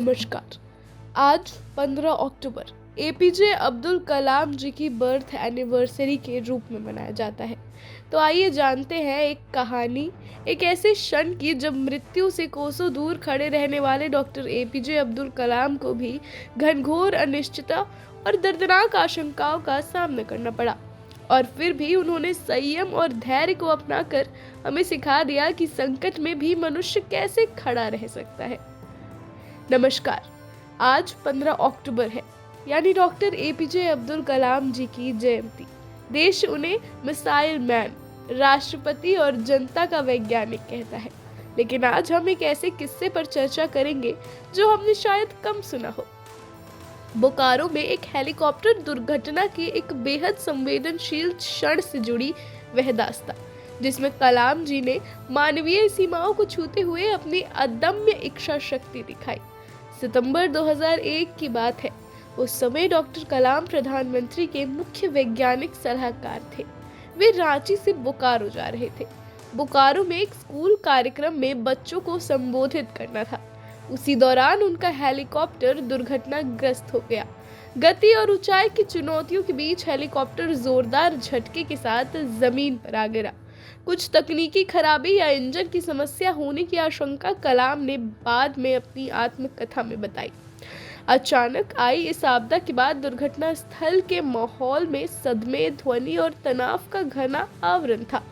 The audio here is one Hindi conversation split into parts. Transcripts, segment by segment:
नमस्कार। आज 15 अक्टूबर एपीजे अब्दुल कलाम जी की बर्थ एनिवर्सरी के रूप में मनाया जाता है। तो आइए जानते हैं एक कहानी, एक ऐसे क्षण की जब मृत्यु से कोसों दूर खड़े रहने वाले डॉक्टर एपीजे अब्दुल कलाम को भी घनघोर अनिश्चितता और दर्दनाक आशंकाओं का सामना करना पड़ा, और फिर भी उन्होंने संयम और धैर्य को अपनाकर हमें सिखा दिया कि संकट में भी मनुष्य कैसे खड़ा रह सकता है। नमस्कार। आज 15 अक्टूबर है, यानी डॉक्टर एपीजे अब्दुल कलाम जी की जयंती। देश उन्हें मिसाइल मैन, राष्ट्रपति और जनता का वैज्ञानिक कहता है। लेकिन आज हम एक ऐसे किस्से पर चर्चा करेंगे जो हमने शायद कम सुना हो। बोकारो में एक हेलीकॉप्टर दुर्घटना की एक बेहद संवेदनशील क्षण से जुड़ी वह दास्तां, जिसमें कलाम जी ने मानवीय सीमाओं को छूते हुए अपनी अदम्य इच्छा शक्ति दिखाई। सितंबर 2001 की बात है। उस समय डॉक्टर कलाम प्रधानमंत्री के मुख्य वैज्ञानिक सलाहकार थे। वे रांची से बोकारो जा रहे थे। बोकारो में एक स्कूल कार्यक्रम में बच्चों को संबोधित करना था। उसी दौरान उनका हेलीकॉप्टर दुर्घटनाग्रस्त हो गया। गति और ऊंचाई की चुनौतियों के बीच हेलीकॉप्टर जोरदार झटके के साथ जमीन पर आ गिरा। कुछ तकनीकी खराबी या इंजन की समस्या होने की आशंका कलाम ने बाद में अपनी आत्मकथा में बताई। अचानक आई इस आपदा के बाद दुर्घटना स्थल के माहौल में सदमे, ध्वनि और तनाव का घना आवरण था।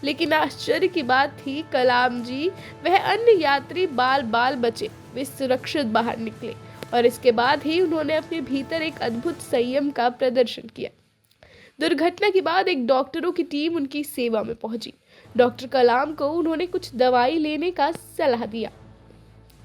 लेकिन आश्चर्य की बात थी, कलाम जी वह अन्य यात्री बाल बाल बचे। वे सुरक्षित बाहर निकले और इसके बाद ही उन्होंने अपने भीतर एक अद्भुत संयम का प्रदर्शन किया। दुर्घटना के बाद एक डॉक्टरों की टीम उनकी सेवा में पहुंची। डॉक्टर कलाम को उन्होंने कुछ दवाई लेने का सलाह दिया।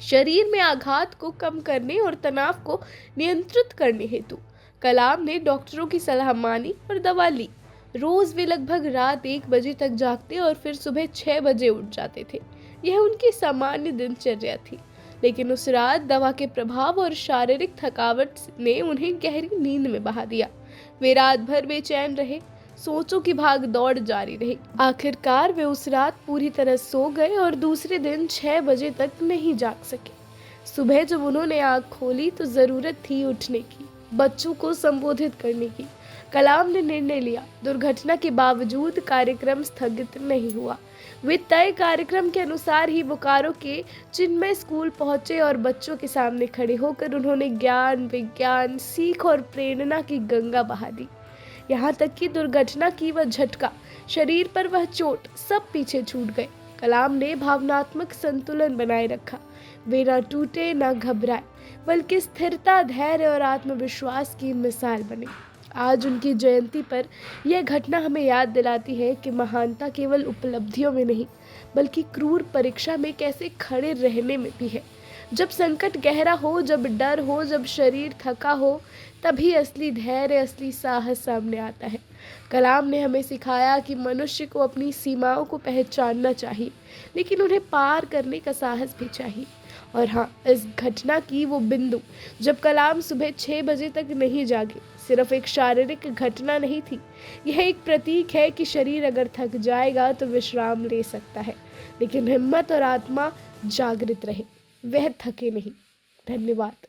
शरीर में आघात को कम करने और तनाव को नियंत्रित करने हेतु कलाम ने डॉक्टरों की सलाह मानी और दवा ली। रोज वे लगभग रात 1 बजे तक जागते और फिर सुबह 6 बजे उठ जाते थे। यह उनकी सामान्य दिनचर्या थी। लेकिन उस रात दवा के प्रभाव और शारीरिक थकावट ने उन्हें गहरी नींद में बहा दिया। वे रात भर बेचैन रहे, सोचों की भाग दौड़ जारी रही। आखिरकार वे उस रात पूरी तरह सो गए और दूसरे दिन 6 बजे तक नहीं जाग सके। सुबह जब उन्होंने आंख खोली तो जरूरत थी उठने की, बच्चों को संबोधित करने की। कलाम ने निर्णय लिया। दुर्घटना के बावजूद कार्यक्रम स्थगित नहीं हुआ। वे तय कार्यक्रम के अनुसार ही बोकारो के चिन्मय स्कूल पहुंचे और बच्चों के सामने खड़े होकर उन्होंने ज्ञान, विज्ञान, सीख और प्रेरणा की गंगा बहा दी। यहाँ तक कि दुर्घटना की वह झटका, शरीर पर वह चोट, सब पीछे छूट गए। कलाम ने भावनात्मक संतुलन बनाए रखा। वे न टूटे न घबराए, बल्कि स्थिरता, धैर्य और आत्मविश्वास की मिसाल बने। आज उनकी जयंती पर यह घटना हमें याद दिलाती है कि महानता केवल उपलब्धियों में नहीं, बल्कि क्रूर परीक्षा में कैसे खड़े रहने में भी है। जब संकट गहरा हो, जब डर हो, जब शरीर थका हो, तभी असली धैर्य, असली साहस सामने आता है। कलाम ने हमें सिखाया कि मनुष्य को अपनी सीमाओं को पहचानना चाहिए, लेकिन उन्हें पार करने का साहस भी चाहिए। और हाँ, इस घटना की वो बिंदु जब कलाम सुबह 6 बजे तक नहीं जागे, सिर्फ एक शारीरिक घटना नहीं थी। यह एक प्रतीक है कि शरीर अगर थक जाएगा तो विश्राम ले सकता है, लेकिन हिम्मत और आत्मा जागृत रहे, वह थके नहीं। धन्यवाद।